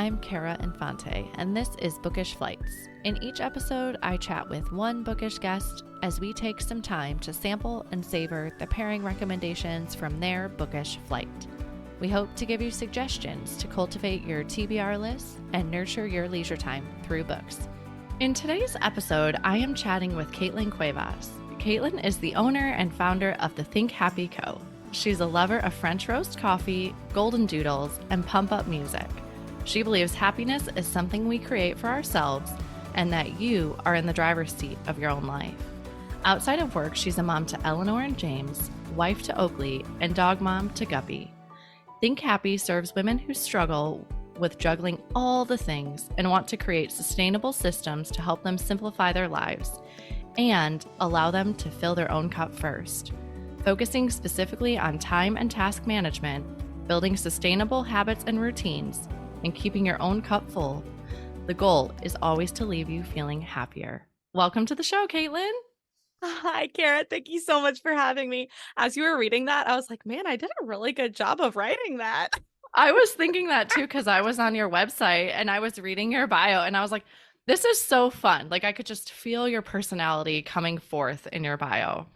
I'm Kara Infante, and this is Bookish Flights. In each episode, I chat with one bookish guest as we take some time to sample and savor the pairing recommendations from their bookish flight. We hope to give you suggestions to cultivate your TBR list and nurture your leisure time through books. In today's episode, I am chatting with Kaitlin Cuevas. Kaitlin is the owner and founder of the Think Happy Co. She's a lover of French roast coffee, Goldendoodles, and pump-up music. She believes happiness is something we create for ourselves and that you are in the driver's seat of your own life. Outside of work, she's a mom to Eleanor and James, wife to Oakley, and dog mom to Guppy. Think Happy serves women who struggle with juggling all the things and want to create sustainable systems to help them simplify their lives and allow them to fill their own cup first. Focusing specifically on time and task management, building sustainable habits and routines, and keeping your own cup full, the goal is always to leave you feeling happier. Welcome to the show, Kaitlin. Hi, Kara. Thank you so much for having me. As you were reading that, I was like, man, I did a really good job of writing that. I was thinking that too, because I was on your website and I was reading your bio and I was like, this is so fun. Like I could just feel your personality coming forth in your bio.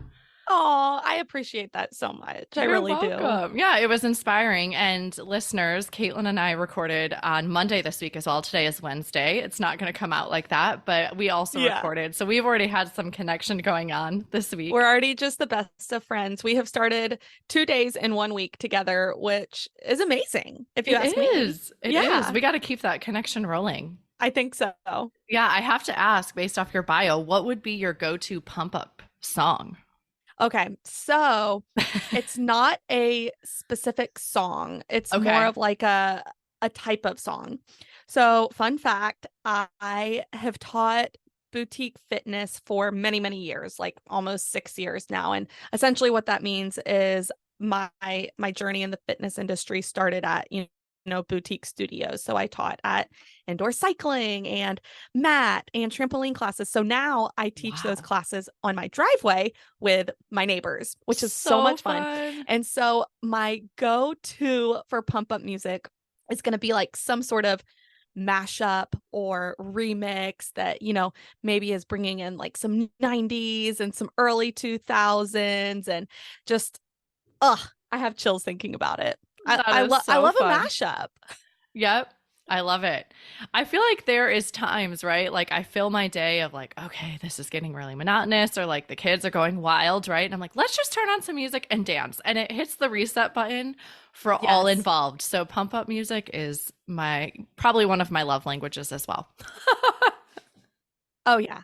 Oh, I appreciate that so much. I really do. Yeah, it was inspiring. And listeners, Kaitlin and I recorded on Monday this week as well. Today is Wednesday. It's not going to come out like that, but we also recorded. So we've already had some connection going on this week. We're already just the best of friends. We have started 2 days in 1 week together, which is amazing. If you ask me. It is. We got to keep that connection rolling. I think so. Yeah, I have to ask, based off your bio, what would be your go-to pump-up song? Okay, so it's not a specific song. It's more of like a type of song. So fun fact, I have taught boutique fitness for many, many years, like almost 6 years now. And essentially what that means is my journey in the fitness industry started at, boutique studios. So I taught at indoor cycling and mat and trampoline classes. So now I teach those classes on my driveway with my neighbors, which is so much fun. And so my go-to for pump up music is going to be like some sort of mashup or remix that, maybe is bringing in like some 90s and some early 2000s and just, I have chills thinking about it. I love a mashup. Yep. I love it. I feel like there is times, right? Like I fill my day of like, okay, this is getting really monotonous or like the kids are going wild, right? And I'm like, let's just turn on some music and dance. And it hits the reset button for all involved. So pump up music is probably one of my love languages as well. Oh yeah.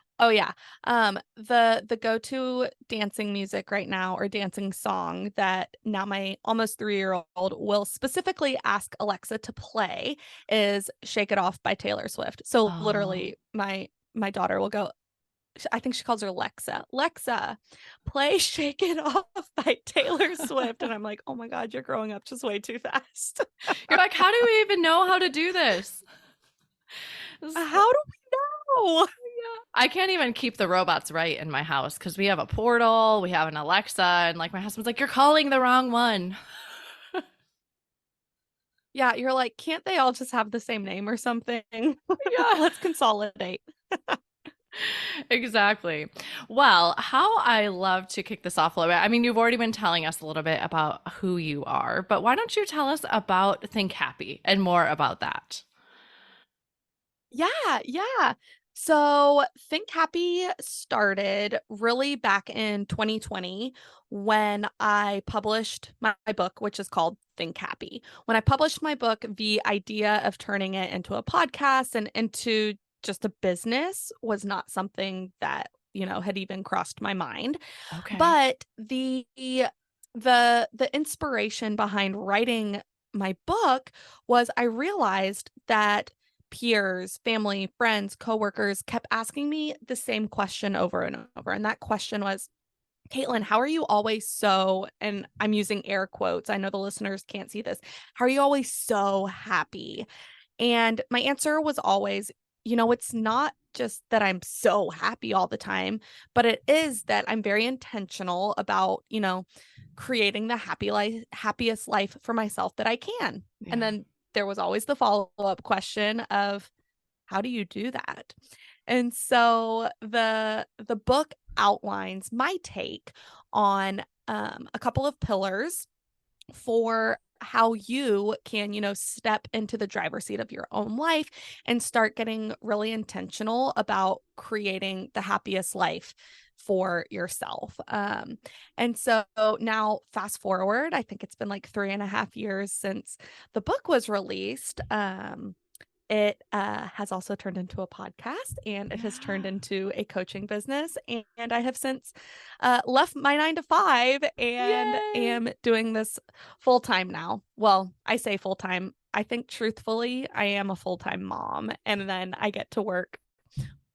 The go-to dancing music right now or dancing song that now my almost 3-year-old will specifically ask Alexa to play is Shake It Off by Taylor Swift. So literally my daughter will go, I think she calls her Lexa. Lexa, play Shake It Off by Taylor Swift. And I'm like, oh my God, you're growing up just way too fast. You're like, how do we even know how to do this? How do we know? I can't even keep the robots right in my house because we have a portal, we have an Alexa, and like my husband's like, you're calling the wrong one. Yeah, you're like, can't they all just have the same name or something? Yeah, let's consolidate. Exactly. Well, how I love to kick this off a little bit. I mean, you've already been telling us a little bit about who you are, but why don't you tell us about Think Happy and more about that? Yeah. So Think Happy started really back in 2020 when I published my book, which is called Think Happy. When I published my book, the idea of turning it into a podcast and into just a business was not something that, had even crossed my mind. Okay. But the inspiration behind writing my book was I realized that peers, family, friends, coworkers kept asking me the same question over and over. And that question was, Kaitlin, how are you always so, and I'm using air quotes, I know the listeners can't see this, how are you always so happy? And my answer was always, it's not just that I'm so happy all the time, but it is that I'm very intentional about, creating the happiest life for myself that I can. Yeah. And then there was always the follow-up question of, how do you do that? And so the book outlines my take on a couple of pillars for how you can, step into the driver's seat of your own life and start getting really intentional about creating the happiest life for yourself. And so now, fast forward, I think it's been like 3.5 years since the book was released. It has also turned into a podcast, and it has turned into a coaching business. And I have since left my 9 to 5 and am doing this full time now. Well, I say full time. I think truthfully, I am a full-time mom, and then I get to work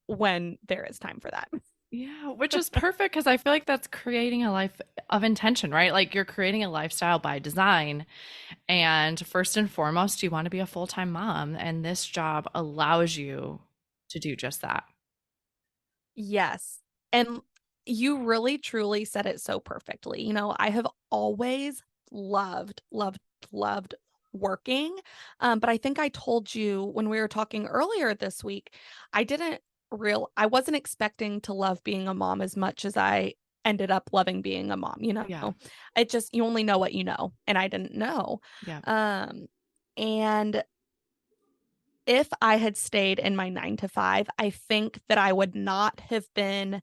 when there is time for that. Yeah, which is perfect because I feel like that's creating a life of intention, right? Like you're creating a lifestyle by design. And first and foremost, you want to be a full-time mom, and this job allows you to do just that. Yes. And you really truly said it so perfectly. I have always loved working. But I think I told you when we were talking earlier this week, I wasn't expecting to love being a mom as much as I ended up loving being a mom. Yeah. You only know what you know, and I didn't know. Yeah. And if I had stayed in my 9 to 5, I think that I would not have been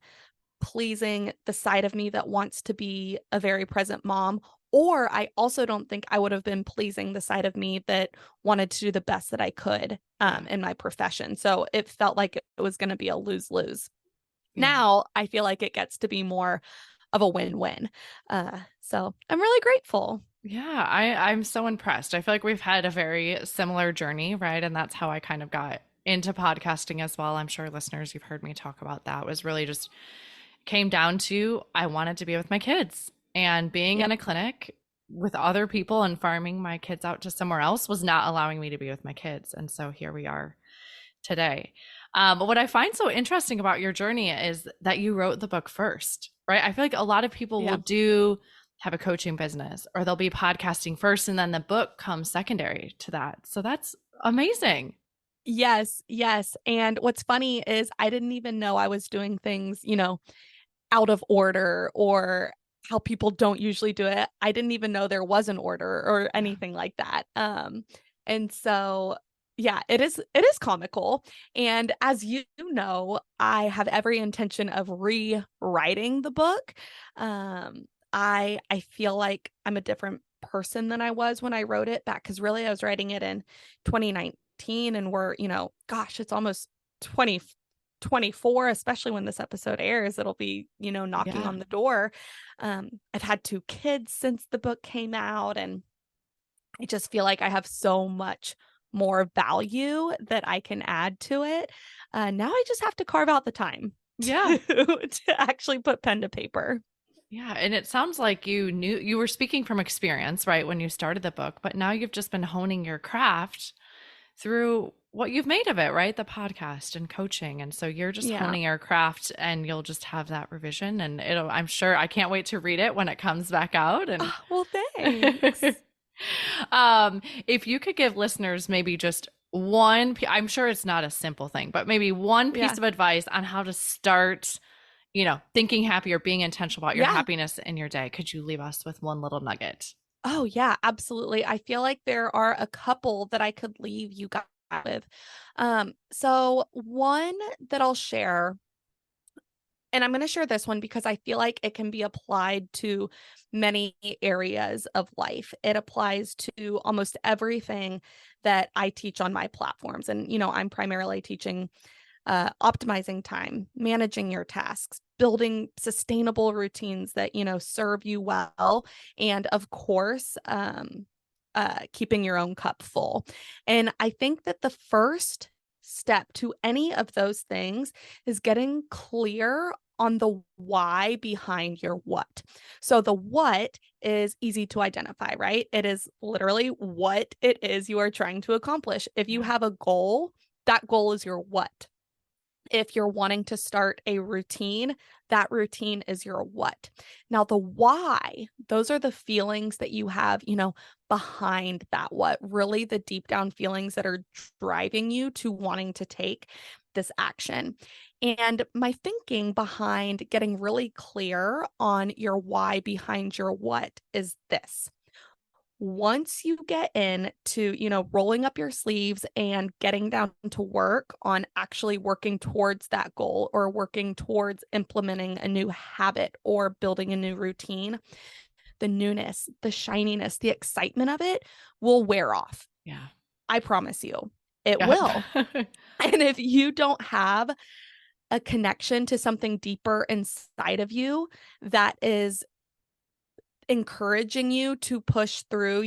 pleasing the side of me that wants to be a very present mom. Or I also don't think I would have been pleasing the side of me that wanted to do the best that I could in my profession. So it felt like it was going to be a lose-lose. Yeah. Now I feel like it gets to be more of a win-win. So I'm really grateful. Yeah, I'm so impressed. I feel like we've had a very similar journey, right? And that's how I kind of got into podcasting as well. I'm sure listeners, you've heard me talk about that. It was really just came down to I wanted to be with my kids, and being in a clinic with other people and farming my kids out to somewhere else was not allowing me to be with my kids. And so here we are today. But what I find so interesting about your journey is that you wrote the book first, right? I feel like a lot of people will have a coaching business, or they'll be podcasting first and then the book comes secondary to that. So that's amazing. Yes. And what's funny is I didn't even know I was doing things, out of order or how people don't usually do it. I didn't even know there was an order or anything like that. And so yeah, it is comical. And as you know, I have every intention of rewriting the book. I feel like I'm a different person than I was when I wrote it back, because really I was writing it in 2019, and we're, gosh, it's almost 2024, especially when this episode airs, it'll be, knocking on the door. I've had 2 kids since the book came out, and I just feel like I have so much more value that I can add to it. Now I just have to carve out the time to actually put pen to paper. Yeah. And it sounds like you were speaking from experience, right, when you started the book, but now you've just been honing your craft through what you've made of it, right? The podcast and coaching. And so you're just honing your craft, and you'll just have that revision, and I'm sure I can't wait to read it when it comes back out. And well, thanks. If you could give listeners maybe just I'm sure it's not a simple thing, but maybe one piece of advice on how to start, thinking happy or being intentional about your happiness in your day. Could you leave us with one little nugget? Oh, yeah, absolutely. I feel like there are a couple that I could leave you guys with. So one that I'll share, and I'm going to share this one because I feel like it can be applied to many areas of life. It applies to almost everything that I teach on my platforms. And, I'm primarily teaching optimizing time, managing your tasks, building sustainable routines that, serve you well. And of course, keeping your own cup full. And I think that the first step to any of those things is getting clear on the why behind your what. So the what is easy to identify, right? It is literally what it is you are trying to accomplish. If you have a goal, that goal is your what. If you're wanting to start a routine, that routine is your what. Now, the why, those are the feelings that you have, behind that what, really the deep down feelings that are driving you to wanting to take this action. And my thinking behind getting really clear on your why behind your what is this: once you get into, rolling up your sleeves and getting down to work on actually working towards that goal, or working towards implementing a new habit or building a new routine, the newness, the shininess, the excitement of it will wear off. Yeah. I promise you, it Yep. will. And if you don't have a connection to something deeper inside of you that is encouraging you to push through,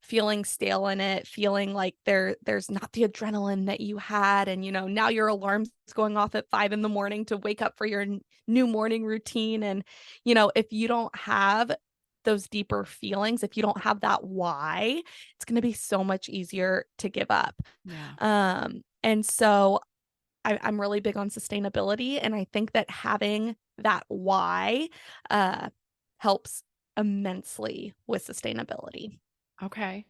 feeling stale in it, feeling like there's not the adrenaline that you had, and now your alarm's going off at 5 a.m. to wake up for your new morning routine. And if you don't have those deeper feelings, if you don't have that why, it's going to be so much easier to give up. Yeah. And so I'm really big on sustainability, and I think that having that why helps immensely with sustainability. Okay.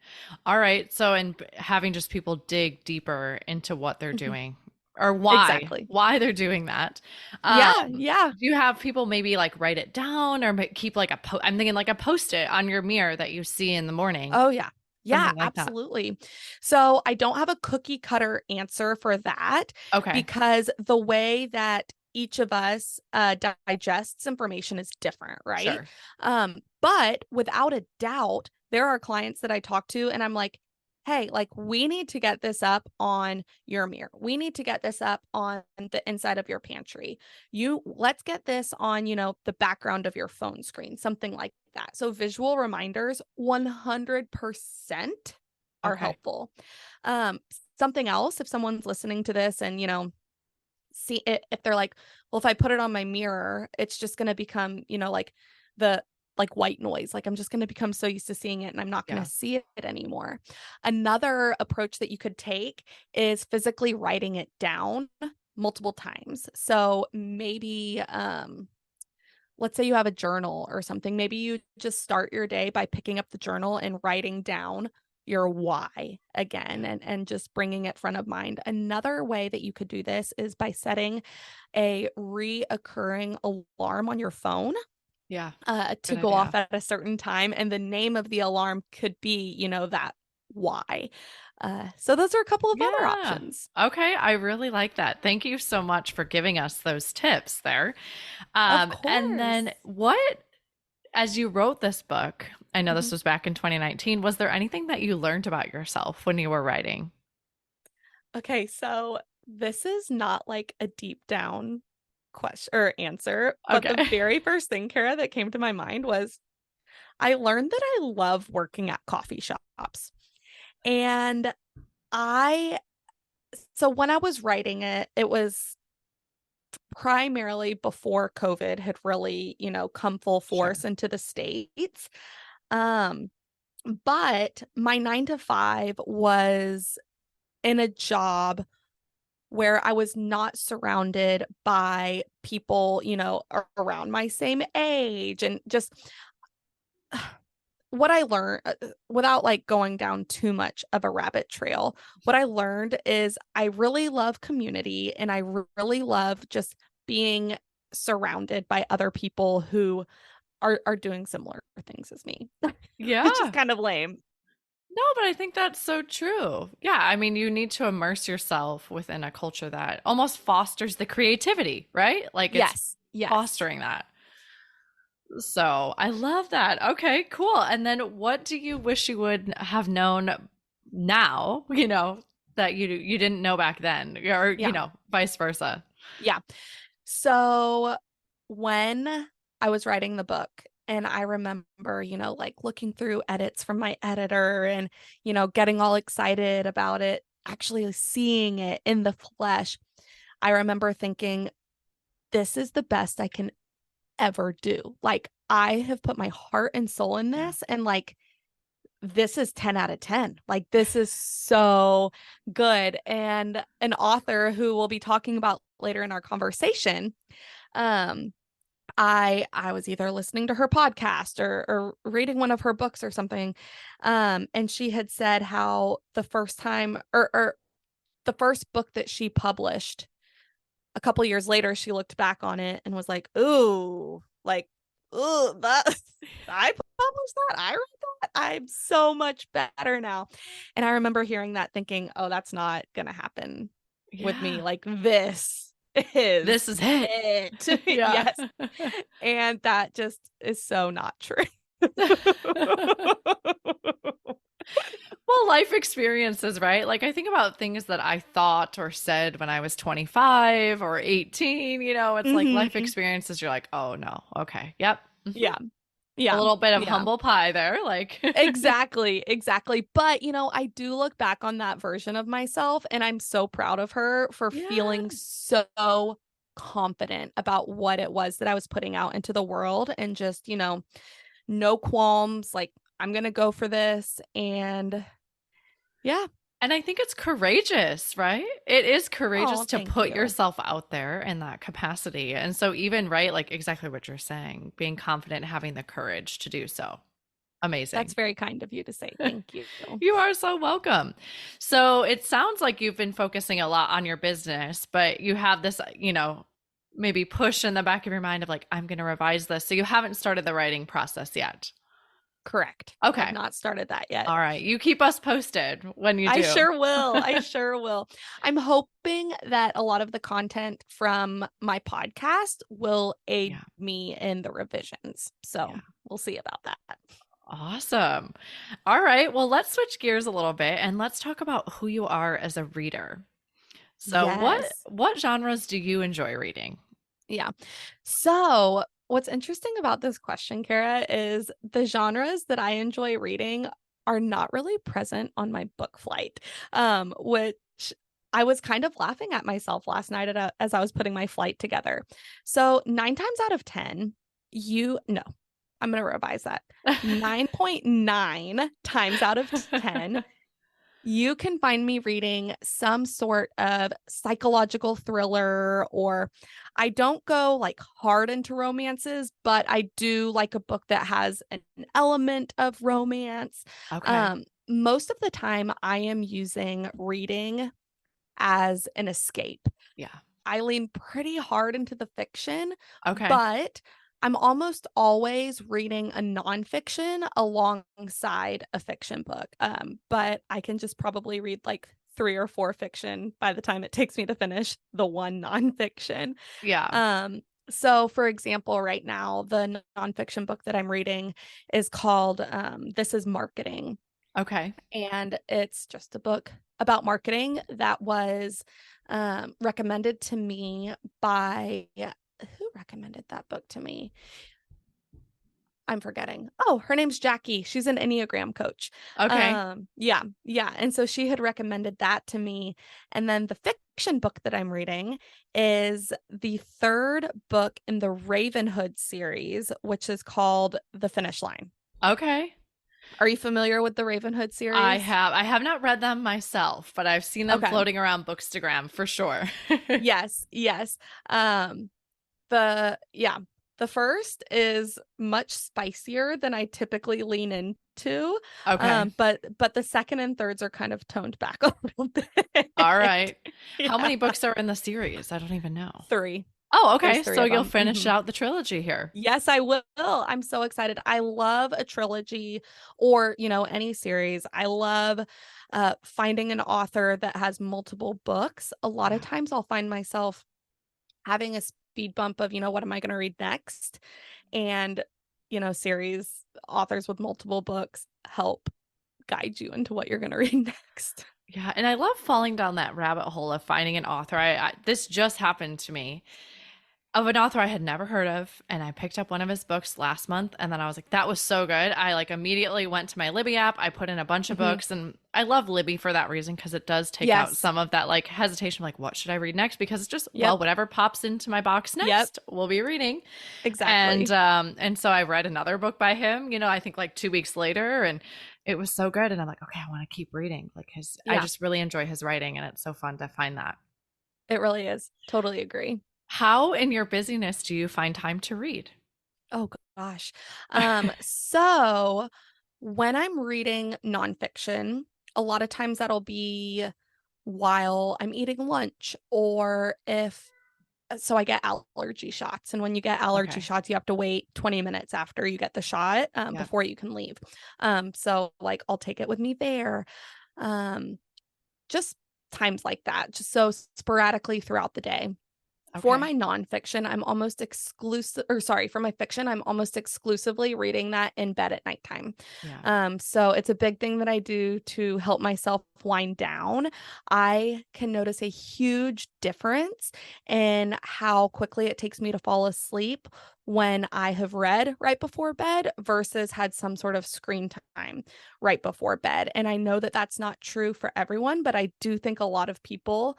All right. So, and having just people dig deeper into what they're Mhm. doing or Exactly. why they're doing that. Yeah, yeah. Do you have people maybe like write it down or keep like I'm thinking like a post-it on your mirror that you see in the morning, Oh, yeah. Yeah, something like that. absolutely. So I don't have a cookie cutter answer for that, Okay. because the way that each of us digests information is different, right? Sure. But without a doubt, there are clients that I talk to and I'm like, hey, like, we need to get this up on your mirror. We need to get this up on the inside of your pantry. Let's get this on, the background of your phone screen, something like that. So visual reminders 100% are Okay. helpful. Um, Something else, if someone's listening to this and, see it, if they're like, well, if I put it on my mirror, it's just going to become, the like white noise. Like, I'm just going to become so used to seeing it and I'm not going Yeah. to see it anymore. Another approach that you could take is physically writing it down multiple times. So maybe let's say you have a journal or something. Maybe you just start your day by picking up the journal and writing down your why again, Yeah. and just bringing it front of mind. Another way that you could do this is by setting a reoccurring alarm on your phone Yeah. to Good go off idea. at a certain time. And the name of the alarm could be, that why. So those are a couple of other Yeah. options. Okay. I really like that. Thank you so much for giving us those tips there. Of And course. then as you wrote this book, I know this Mhm. was back in 2019, was there anything that you learned about yourself when you were writing? Okay, so this is not like a deep down question or answer, but the Okay. very first thing, Kara, that came to my mind was I learned that I love working at coffee shops. And I, so when I was writing it, it was primarily before COVID had really, come full force Sure. into the States. Um, but my 9 to 5 was in a job where I was not surrounded by people, around my same age, and just what I learned, without like going down too much of a rabbit trail, what I learned is I really love community and I really love just being surrounded by other people who are doing similar things as me, which is Yeah. kind of lame. No, but I think that's so true. Yeah. I mean, you need to immerse yourself within a culture that almost fosters the creativity, right? Like it's Yes. Yes. fostering that. So I love that. Okay, cool. And then what do you wish you would have known now, that you didn't know back then, or, Yeah. vice versa? Yeah. So when I was writing the book, and I remember, like looking through edits from my editor and, getting all excited about it, actually seeing it in the flesh, I remember thinking, this is the best I can ever do. Like, I have put my heart and soul in Yeah. this, and like, this is 10 out of 10. Like, this is so good. And an author who will be talking about later in our conversation, I was either listening to her podcast or reading one of her books or something. And she had said how the first time or the first book that she published a couple years later, she looked back on it and was like, ooh, like, ooh, that I published that. I read that. I'm so much better now. And I remember hearing that thinking, oh, that's not gonna happen with me. Like this is it. Yeah. Yes. And that just is so not true. Well, life experiences, right? Like I think about things that I thought or said when I was 25 or 18, it's like life experiences. You're like, oh no. Okay. Yep. Yeah. Yeah. A little bit of humble pie there. Like exactly. But, I do look back on that version of myself and I'm so proud of her for feeling so confident about what it was that I was putting out into the world and just, no qualms. Like, I'm going to go for this. And yeah. And I think it's courageous, right? It is courageous to put yourself out there in that capacity. And so even, right, like exactly what you're saying, being confident, having the courage to do so. Amazing. That's very kind of you to say. Thank you. You are so welcome. So it sounds like you've been focusing a lot on your business, but you have this, maybe push in the back of your mind of like, I'm going to revise this. So you haven't started the writing process yet. Correct. Okay. I've not started that yet. All right. You keep us posted when you do. I sure will. I'm hoping that a lot of the content from my podcast will aid me in the revisions. So we'll see about that. Awesome. All right. Well, let's switch gears a little bit and let's talk about who you are as a reader. So what genres do you enjoy reading? Yeah. So what's interesting about this question, Kara, is the genres that I enjoy reading are not really present on my book flight, which I was kind of laughing at myself last night as I was putting my flight together. So 9 times out of 10, I'm going to revise that. 9.9 times out of 10, you can find me reading some sort of psychological thriller, or I don't go like hard into romances, but I do like a book that has an element of romance. Okay. Most of the time I am using reading as an escape. Yeah. I lean pretty hard into the fiction, okay, but I'm almost always reading a nonfiction alongside a fiction book. But I can just probably read like 3 or 4 fiction by the time it takes me to finish the one nonfiction. Yeah. So for example, right now, the nonfiction book that I'm reading is called This is Marketing. Okay. And it's just a book about marketing that was recommended to me by who recommended that book to me? I'm forgetting. Oh, her name's Jackie. She's an Enneagram coach. Okay. Yeah. And so she had recommended that to me. And then the fiction book that I'm reading is the 3rd book in the Ravenhood series, which is called The Finish Line. Okay. Are you familiar with the Ravenhood series? I have not read them myself, but I've seen them floating around Bookstagram for sure. Yes. The first is much spicier than I typically lean into. Okay. But the second and thirds are kind of toned back a little bit. All right. Yeah. How many books are in the series? I don't even know. 3. Oh, okay. So you'll finish out the trilogy here. Yes, I will. I'm so excited. I love a trilogy or, any series. I love finding an author that has multiple books. A lot of times I'll find myself having a speed bump of, what am I going to read next? And, series authors with multiple books help guide you into what you're going to read next. Yeah. And I love falling down that rabbit hole of finding an author. This just happened to me, of an author I had never heard of. And I picked up one of his books last month. And then I was like, that was so good. I immediately went to my Libby app. I put in a bunch of books, and I love Libby for that reason, because it does take out some of that hesitation, what should I read next? Because it's just, well, whatever pops into my box next, we'll be reading. Exactly. And so I read another book by him, I think 2 weeks later, and it was so good. And I'm like, okay, I want to keep reading I just really enjoy his writing, and it's so fun to find that. It really is. Totally agree. How in your busyness do you find time to read? Oh gosh. So when I'm reading nonfiction, a lot of times that'll be while I'm eating lunch, or if so I get allergy shots. And when you get allergy Okay. shots, you have to wait 20 minutes after you get the shot Yeah. before you can leave. So like I'll take it with me there. Um, just times like that, just so sporadically throughout the day. For Okay. my nonfiction, I'm almost exclusive, or sorry, for my fiction, I'm almost exclusively reading that in bed at nighttime. Yeah. So it's a big thing that I do to help myself wind down. I can notice a huge difference in how quickly it takes me to fall asleep when I have read right before bed versus had some sort of screen time right before bed. And I know that that's not true for everyone, but I do think a lot of people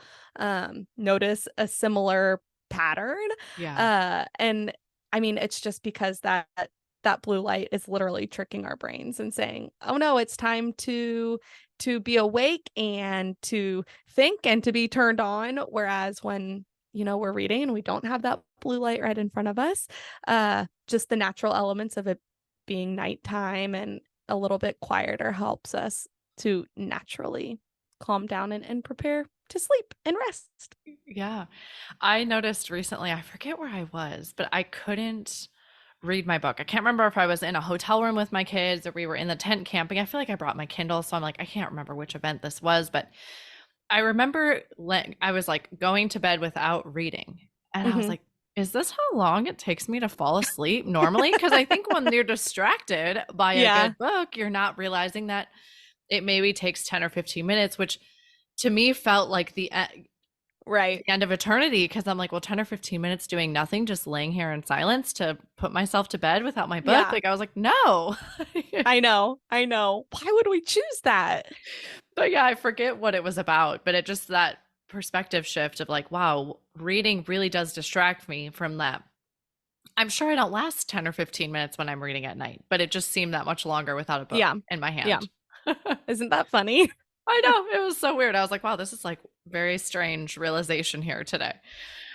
notice a similar pattern. Yeah. And I mean, it's just because that blue light is literally tricking our brains and saying, "Oh no, it's time to be awake and to think and to be turned on." Whereas when we're reading and we don't have that blue light right in front of us, just the natural elements of it being nighttime and a little bit quieter helps us to naturally calm down and prepare to sleep and rest. Yeah. I noticed recently, I forget where I was, but I couldn't read my book. I can't remember if I was in a hotel room with my kids or we were in the tent camping. I feel like I brought my Kindle, so I'm like, I can't remember which event this was, but I remember I was like going to bed without reading. And I was Mhm. like, is this how long it takes me to fall asleep normally? Because I think when you're distracted by a Yeah, good book, you're not realizing that it maybe takes 10 or 15 minutes, which to me felt like right. the end of eternity because I'm like, well, 10 or 15 minutes doing nothing, just laying here in silence to put myself to bed without my book. Yeah, Like, I was like, no. I know. I know. Why would we choose that? But yeah, I forget what it was about, but it just that perspective shift of like, wow, reading really does distract me from that. I'm sure I don't last 10 or 15 minutes when I'm reading at night, but it just seemed that much longer without a book Yeah. in my Yeah. hand. Isn't that funny? I know, it was so weird. I was like, wow, this is like very strange realization here today.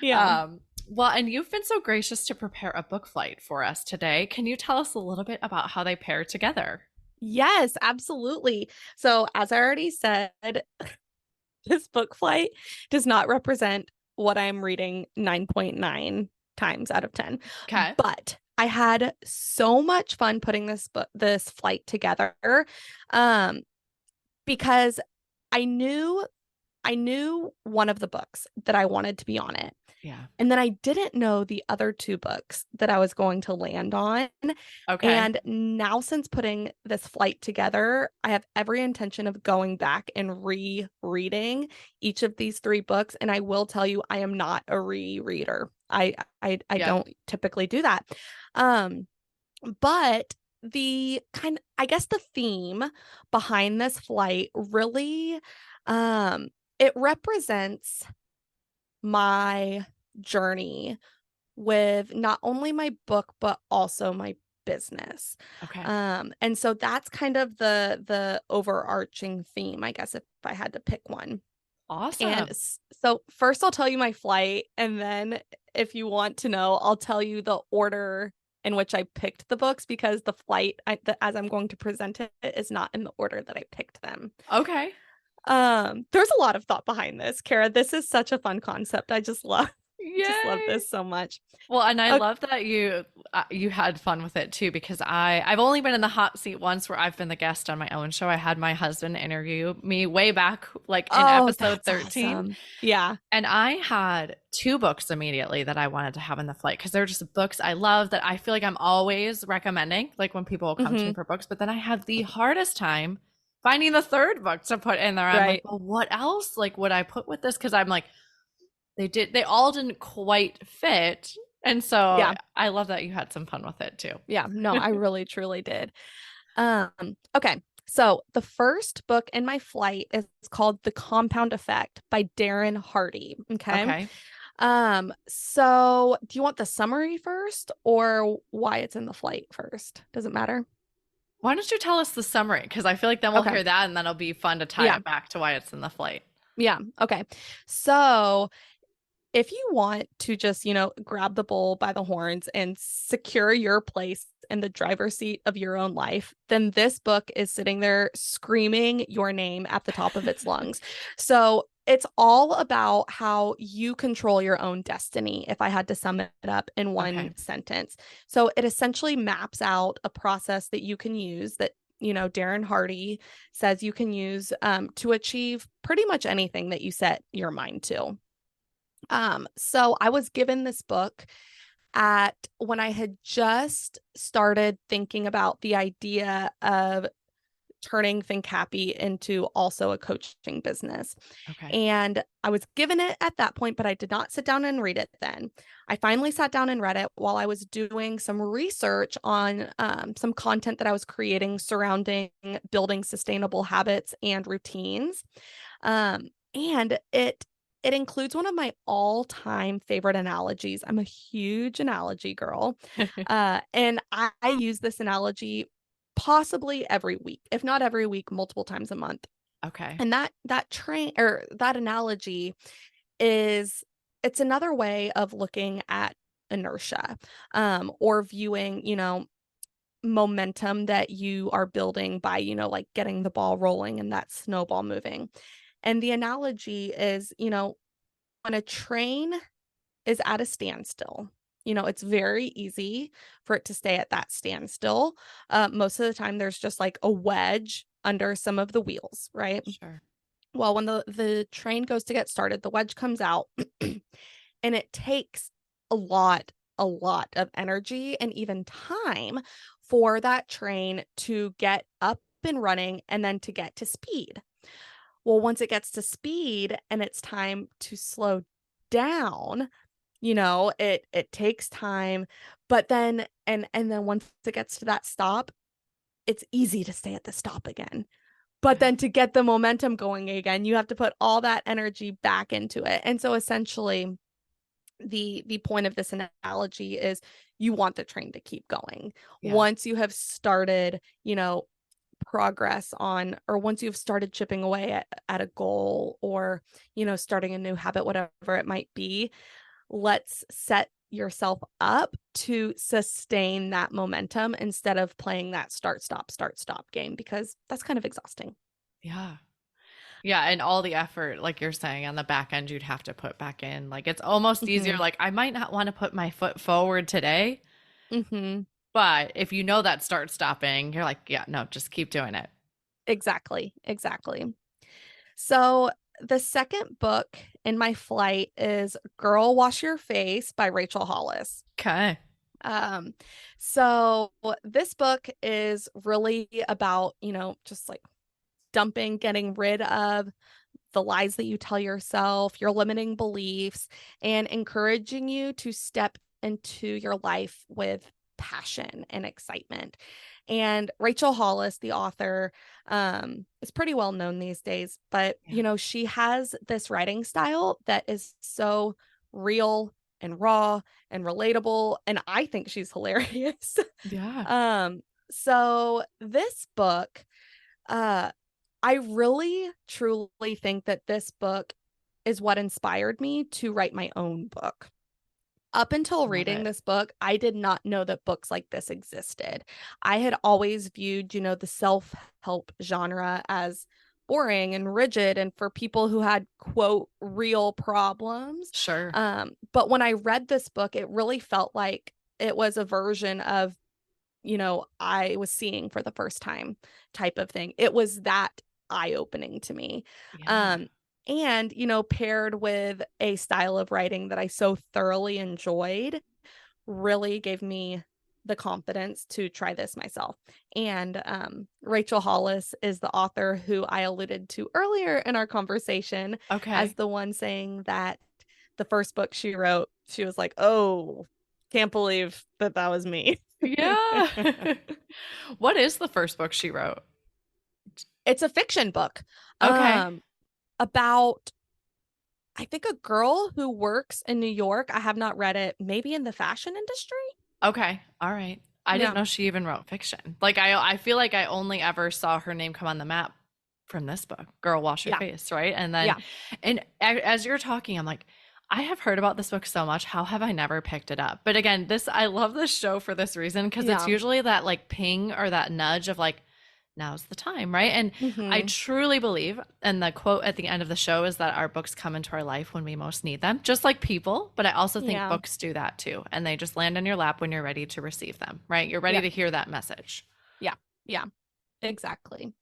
Yeah. Um, well, and you've been so gracious to prepare a book flight for us today. Can you tell us a little bit about how they pair together? Yes, absolutely. So, as I already said, this book flight does not represent what I'm reading 9.9 times out of 10. Okay. But I had so much fun putting this flight together um because I knew I knew one of the books that I wanted to be on it. Yeah. And then I didn't know the other two books that I was going to land on. Okay. And now, since putting this flight together, I have every intention of going back and rereading each of these three books. And I will tell you, I am not a rereader. I Yeah. don't typically do that. Um, but I guess the theme behind this flight really, it represents my journey with not only my book but also my business. Okay. And so that's kind of the overarching theme, I guess, if I had to pick one. And Awesome. so first I'll tell you my flight, and then if you want to know, I'll tell you the order in which I picked the books, because the flight as I'm going to present it is not in the order that I picked them. Okay. There's a lot of thought behind this, Kara. This is such a fun concept. I just love Yay. this so much. Well, and I Okay. love that you had fun with it too because I've only been in the hot seat once where I've been the guest on my own show. I had my husband interview me way back like in Oh, episode that's 13. awesome. Yeah. And I had two books immediately that I wanted to have in the flight because they're just books I love that I feel like I'm always recommending, like when people come to me Hmm. for books. But then I have the hardest time finding the third book to put in there. I'm like, Right. well, what else like would I put with this? Because I'm like, they all didn't quite fit. And so Yeah. I love that you had some fun with it too. Yeah. No, I really truly did. Um, okay. So the first book in my flight is called The Compound Effect by Darren Hardy. Okay. Okay. So do you want the summary first or why it's in the flight first? Does it matter? Why don't you tell us the summary? Because I feel like then we'll Okay. hear that and then it'll be fun to tie Yeah. it back to why it's in the flight. Yeah. Okay. So if you want to just, grab the bull by the horns and secure your place in the driver's seat of your own life, then this book is sitting there screaming your name at the top of its lungs. So it's all about how you control your own destiny, if I had to sum it up in one sentence. So it essentially maps out a process that you can use that, Darren Hardy says you can use to achieve pretty much anything that you set your mind to. So I was given this book at when I had just started thinking about the idea of turning Think Happy into also a coaching business. Okay. And I was given it at that point, but I did not sit down and read it then. I finally sat down and read it while I was doing some research on some content that I was creating surrounding building sustainable habits and routines. And it includes one of my all-time favorite analogies. I'm a huge analogy girl. And I use this analogy possibly every week, if not every week, multiple times a month. Okay. And that analogy it's another way of looking at inertia, or viewing, momentum that you are building by, like getting the ball rolling and that snowball moving. And the analogy is, when a train is at a standstill, it's very easy for it to stay at that standstill. Most of the time, there's just like a wedge under some of the wheels, right? Sure. Well, when the train goes to get started, the wedge comes out and it takes a lot of energy and even time for that train to get up and running and then to get to speed. Well, once it gets to speed and it's time to slow down, it takes time, but then and then once it gets to that stop, it's easy to stay at the stop again. But then to get the momentum going again, you have to put all that energy back into it. And so essentially the point of this analogy is you want the train to keep going. Yeah. Once you have started, progress on, or once you've started chipping away at a goal, or starting a new habit, whatever it might be, let's set yourself up to sustain that momentum instead of playing that start stop game, because that's kind of exhausting. Yeah. Yeah, and all the effort, like you're saying, on the back end you'd have to put back in. Like it's almost easier. Like I might not want to put my foot forward today, but if you know that start stopping, you're like, yeah, no, just keep doing it. Exactly. So the second book in my flight is Girl Wash Your Face by Rachel Hollis. Okay. So this book is really about, just like getting rid of the lies that you tell yourself, your limiting beliefs, and encouraging you to step into your life with passion and excitement. And Rachel Hollis, the author, is pretty well known these days, but she has this writing style that is so real and raw and relatable, and I think she's hilarious. Yeah. So this book, I really truly think that this book is what inspired me to write my own book. Up until reading this book, I did not know that books like this existed. I had always viewed, the self-help genre as boring and rigid and for people who had, quote, real problems. Sure. But when I read this book, it really felt like it was a version of, I was seeing for the first time type of thing. It was that eye-opening to me. Yeah. And, paired with a style of writing that I so thoroughly enjoyed, really gave me the confidence to try this myself. And Rachel Hollis is the author who I alluded to earlier in our conversation as the one saying that the first book she wrote, she was like, oh, can't believe that was me. Yeah. What is the first book she wrote? It's a fiction book. Okay. About, I think, a girl who works in New York. I have not read it. Maybe in the fashion industry. Okay. All right. I didn't know she even wrote fiction. Like I feel like I only ever saw her name come on the map from this book, Girl Wash Your Face, right? And then and as you're talking, I'm like, I have heard about this book so much. How have I never picked it up? But again, I love this show for this reason because it's Yeah. usually that like ping or that nudge of like, now's the time, right? And I Hmm. truly believe, and the quote at the end of the show is that our books come into our life when we most need them, just like people. But I also think Yeah. books do that too. And they just land in your lap when you're ready to receive them, right? You're ready Yeah. to hear that message. Yeah. Yeah. Exactly.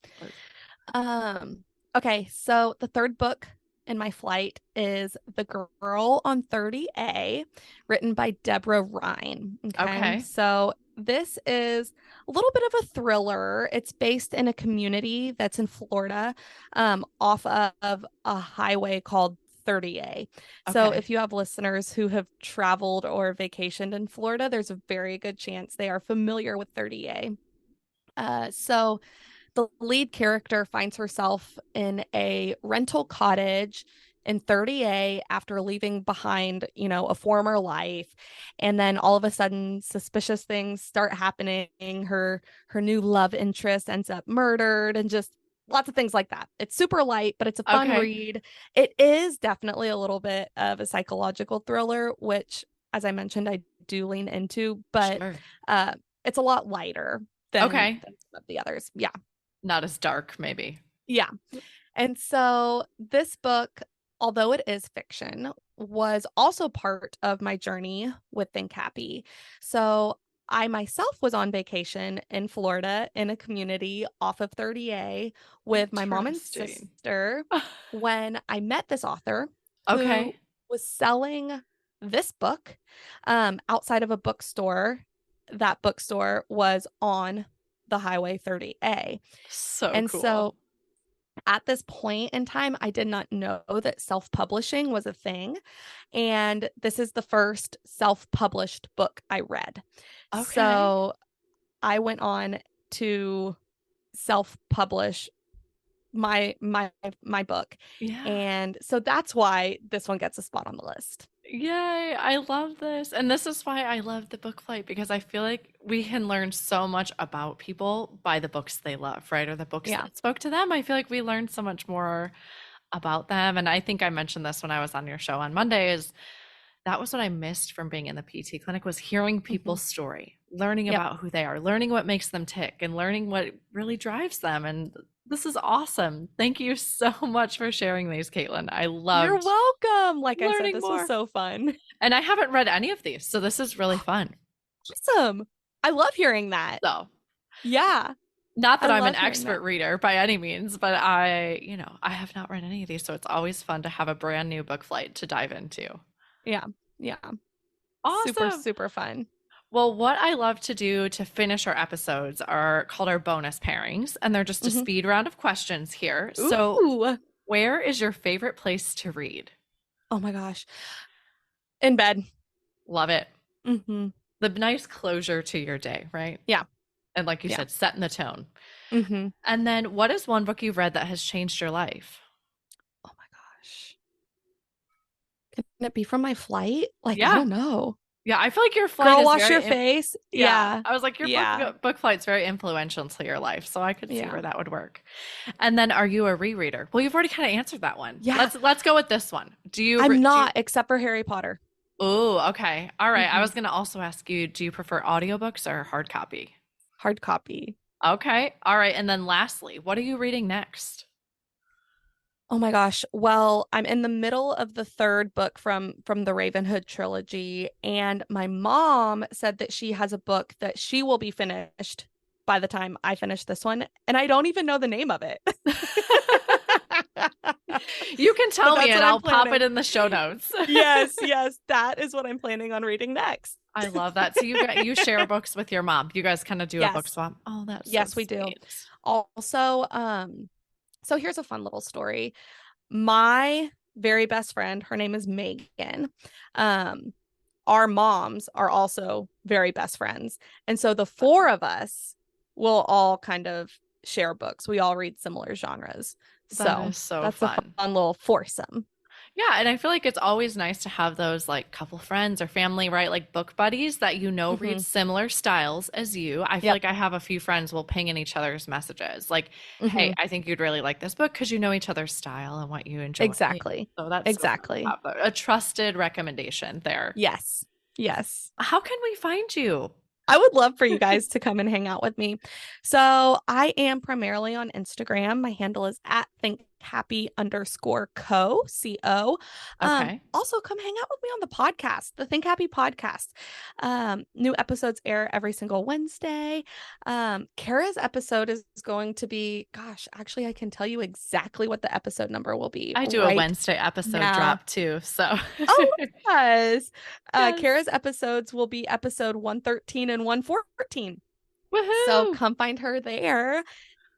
Um, okay, so the third book in my flight is The Girl on 30A, written by Deborah Ryan. Okay, Okay. so this is a little bit of a thriller. It's based in a community that's in Florida, off of a highway called 30A. So Okay. if you have listeners who have traveled or vacationed in Florida, there's a very good chance they are familiar with 30A. So the lead character finds herself in a rental cottage in 30A after leaving behind, a former life. And then all of a sudden, suspicious things start happening. Her new love interest ends up murdered and just lots of things like that. It's super light, but it's a fun Okay. read. It is definitely a little bit of a psychological thriller, which, as I mentioned, I do lean into, but Sure. uh, it's a lot lighter Okay. than some of the others. Yeah. Not as dark, maybe. Yeah. And so this book, although it is fiction, was also part of my journey with Think Happy. So I myself was on vacation in Florida in a community off of 30A with my mom and Interesting. sister when I met this author who Okay. was selling this book outside of a bookstore. That bookstore was on the Highway 30A. So And cool. so at this point in time, I did not know that self-publishing was a thing. And this is the first self-published book I read. Okay. So I went on to self-publish my book. Yeah. And so that's why this one gets a spot on the list. Yay. I love this. And this is why I love the book flight because I feel like we can learn so much about people by the books they love, right? Or the books Yeah. that spoke to them. I feel like we learned so much more about them. And I think I mentioned this when I was on your show on Monday is that was what I missed from being in the PT clinic was hearing Hmm. people's story, learning Yep. about who they are, learning what makes them tick and learning what really drives them. And this is awesome. Thank you so much for sharing these, Kaitlin. I You're loved welcome. Like I said, learning this was more. so fun. And I haven't read any of these, so this is really fun. Awesome. I love hearing that. So, Yeah. not I that I'm an love hearing expert that. reader by any means, but I have not read any of these, so it's always fun to have a brand new book flight to dive into. Yeah. Yeah. Super, Awesome. super fun. Well, what I love to do to finish our episodes are called our bonus pairings, and they're just a Hmm. speed round of questions here. So, Ooh. where is your favorite place to read? Oh my gosh. In bed. Love it. Hmm. The nice closure to your day, right? Yeah. And like you Yeah. said, setting the tone. Hmm. And then, what is one book you've read that has changed your life? Oh my gosh. Can it be from my flight? Like, I Yeah. don't know. Yeah, I feel like your flight Girl, is wash very your face. yeah. Yeah. I was like your Yeah. book flight's very influential to your life, so I could see Yeah. where that would work. And then are you a rereader? Well, you've already kind of answered that one. Yeah. Let's go with this one. Do you I'm do you not, except for Harry Potter. Oh, okay. All right. I Hmm. was going to also ask you, do you prefer audiobooks or hard copy? Hard copy. Okay. All right. And then lastly, what are you reading next? Oh my gosh. Well, I'm in the middle of the third book from the Ravenhood trilogy, and my mom said that she has a book that she will be finished by the time I finish this one, and I don't even know the name of it. You can So tell me that's and what I'm I'll pop it planning. in the show notes. Yes, yes, that is what I'm planning on reading next. I love that. So you share books with your mom. You guys kind of do a book Yes. swap. Oh, that's so Yes, we do. sweet. Also, so here's a fun little story. My very best friend, her name is Megan. Our moms are also very best friends. And so the four of us will all kind of share books. We all read similar genres. That So is so that's a fun. fun little foursome. Yeah, and I feel like it's always nice to have those like couple friends or family, right? Like book buddies that read similar styles as you. I feel like I have a few friends will ping in each other's messages like, hey, I think you'd really like this book because you know each other's style and what you enjoy. Exactly. So that's exactly a trusted recommendation there. Yes. How can we find you? I would love for you guys to come and hang out with me. So I am primarily on Instagram. My handle is at thinkhappy_co. Okay. Also come hang out with me on the podcast, the Think Happy podcast. New episodes air every single Wednesday. Kara's episode is going to be, actually, I can tell you exactly what the episode number will be. I do a Wednesday episode drop too. So yes. Kara's episodes will be episode 113 and 114. Woohoo! So come find her there.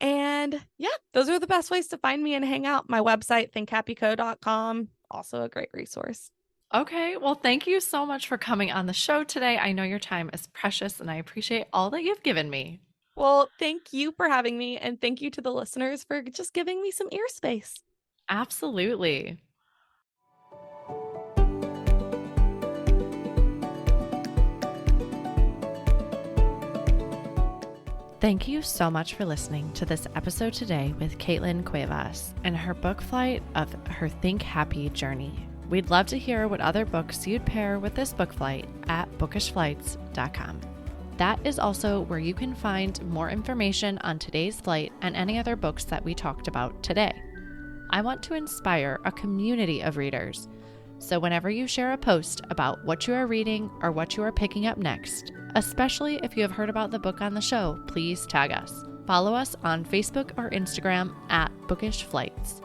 And yeah, those are the best ways to find me and hang out. My website, thinkhappyco.com, also a great resource. Okay. Well, thank you so much for coming on the show today. I know your time is precious and I appreciate all that you've given me. Well, thank you for having me. And thank you to the listeners for just giving me some ear space. Absolutely. Thank you so much for listening to this episode today with Kaitlin Cuevas and her book flight of her Think Happy journey. We'd love to hear what other books you'd pair with this book flight at bookishflights.com. That is also where you can find more information on today's flight and any other books that we talked about today. I want to inspire a community of readers. So whenever you share a post about what you are reading or what you are picking up next, especially if you have heard about the book on the show, please tag us. Follow us on Facebook or Instagram at Bookish Flights.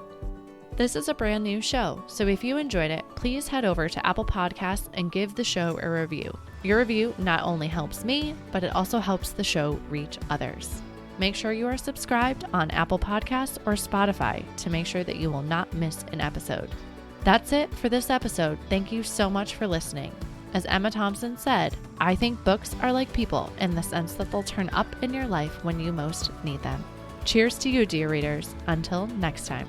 This is a brand new show, so if you enjoyed it, please head over to Apple Podcasts and give the show a review. Your review not only helps me, but it also helps the show reach others. Make sure you are subscribed on Apple Podcasts or Spotify to make sure that you will not miss an episode. That's it for this episode. Thank you so much for listening. As Emma Thompson said, I think books are like people in the sense that they'll turn up in your life when you most need them. Cheers to you, dear readers. Until next time.